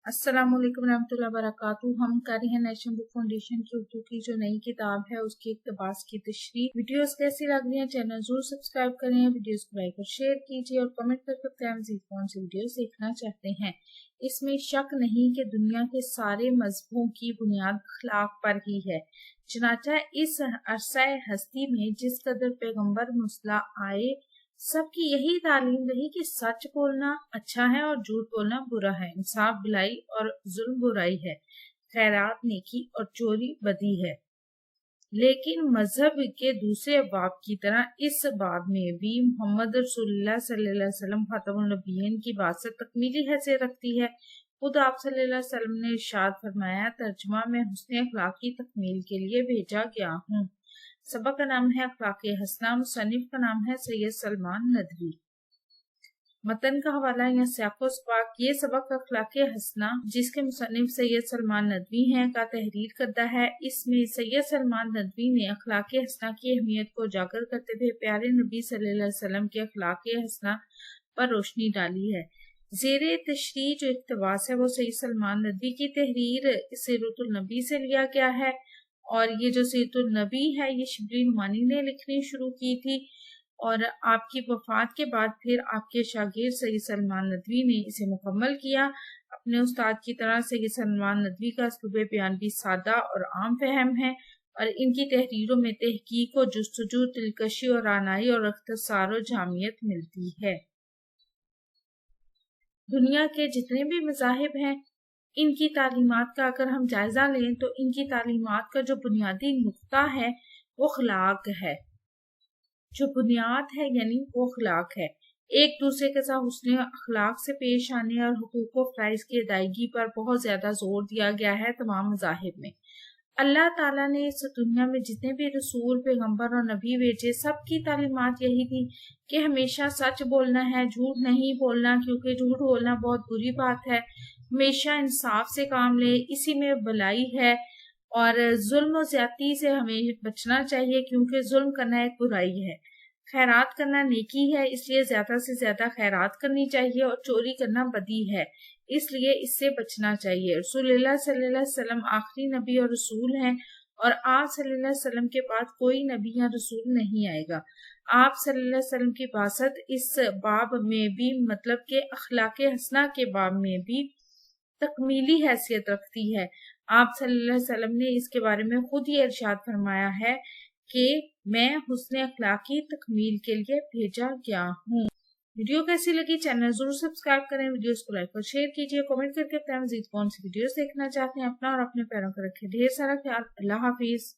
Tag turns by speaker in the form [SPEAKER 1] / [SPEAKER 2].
[SPEAKER 1] अस्सलाम वालेकुम रहमतुल्लाहि व बरकातुहू। हम कर रहे हैं नेशनल बुक फाउंडेशन की उर्दू की जो नई किताब है उसकी इक़्तिबास की तशरीह। वीडियोस कैसी लग रही हैं चैनल जरूर सब्सक्राइब करें, वीडियोस को लाइक और शेयर कीजिए और कमेंट करके बताएं मज़ीद कौन सी वीडियोस देखना चाहते हैं। इसमें शक नहीं कि दुनिया के सारे मजहबों की बुनियाद अखलाक पर ही है। चनाचा इस अरसा हस्ती में जिस कदर पैगम्बर मुसला आए सबकी यही तालीम रही कि सच बोलना अच्छा है और झूठ बोलना बुरा है, इंसाफ भलाई और जुल्म बुराई है, खैरात नेकी और चोरी बदी है। लेकिन मजहब के दूसरे बाब की तरह इस बाब में भी मोहम्मद रसूलुल्लाह सल्लल्लाहु अलैहि वसल्लम खातमुन नबिय्यीन की बात से तकमीली हैसियत रखती है। खुद आप सल्लल्लाहु अलैहि वसल्लम ने इरशाद फरमाया, तर्जुमा में हुस्न अखलाक की तकमील के लिए भेजा गया हूँ। सबक का नाम है अखलाक हसना, मुसन्निफ का नाम है सैयद सलमान नदवी। मतन का हवाला या सियाको सबाक। ये सबक अखलाक हसना जिसके मुसन्निफ सैयद सलमान नदवी हैं का तहरीर करता है। इसमें सैयद सलमान नदवी ने अखलाक हसना की अहमियत को उजागर करते हुए प्यारे नबी सल्लल्लाहु अलैहि वसल्लम के अखलाक हसना पर रोशनी डाली है। ज़ेरे तशरीह जो इक़्तिबास है वो सैयद सलमान नदवी की तहरीर सीरतुल नबी से लिया गया है और ये जो सीरतुल नबी है ये शिबली नुमानी ने लिखनी शुरू की थी और आपकी वफात के बाद फिर आपके शागिर्द सैयद सलमान नदवी ने इसे मुकम्मल किया। अपने उस्ताद की तरह सैयद सलमान नदवी का उसलूब बयान भी सादा और आम फहम है और इनकी तहरीरों में तहकीक और जुस्तजू, दिलकशी और आनाई और इख्तिसार और जामियत मिलती है। दुनिया के जितने भी मज़ाहिब हैं इनकी तालीमात का अगर हम जायजा लें तो इनकी तालीमात का जो बुनियादी नुक्ता है वो अखलाक है। जो बुनियाद है यानी वो अखलाक है। एक दूसरे के साथ हुस्न अखलाक से पेश आने और हुकूक व फराइज़ की अदायगी पर बहुत ज्यादा जोर दिया गया है तमाम मज़ाहिब में। अल्लाह ताला ने इस दुनिया में जितने भी रसूल, पैगंबर और नबी भेजे सबकी तालीमात यही थी कि हमेशा सच बोलना है, झूठ नहीं बोलना, क्योंकि झूठ बोलना बहुत बुरी बात है। हमेशा इंसाफ से काम ले, इसी में भलाई है और जुल्म और ज्यादती से हमें बचना चाहिए क्योंकि जुल्म करना एक बुराई है। खैरात करना नेकी है, इसलिए ज्यादा से ज्यादा खैरात करनी चाहिए और चोरी करना बदी है, इसलिए इससे बचना चाहिए। रसूलुल्लाह सल्लल्लाहु अलैहि वसल्लम आखिरी नबी और रसूल हैं और आप सल्लल्लाहु अलैहि वसल्लम के बाद कोई नबी या रसूल नहीं आएगा। आप सल्लल्लाहु अलैहि वसल्लम की बासत इस बाब में भी मतलब के अखलाक हसना के बाब में भी तकमीली हैसियत रखती है। आप सल्लल्लाहु अलैहि वसल्लम ने इसके बारे में खुद ही इरशाद फरमाया है कि मैं हुस्न अखलाक की तकमील के लिए भेजा गया हूँ। वीडियो कैसी लगी चैनल जरूर सब्सक्राइब करें, वीडियोस को लाइक और शेयर कीजिए, कमेंट करके बताएं मज़ीद कौन सी वीडियोस देखना चाहते हैं। अपना और अपने पैरों पर रखें ढेर सारा ख्याल। अल्लाह हाफिज।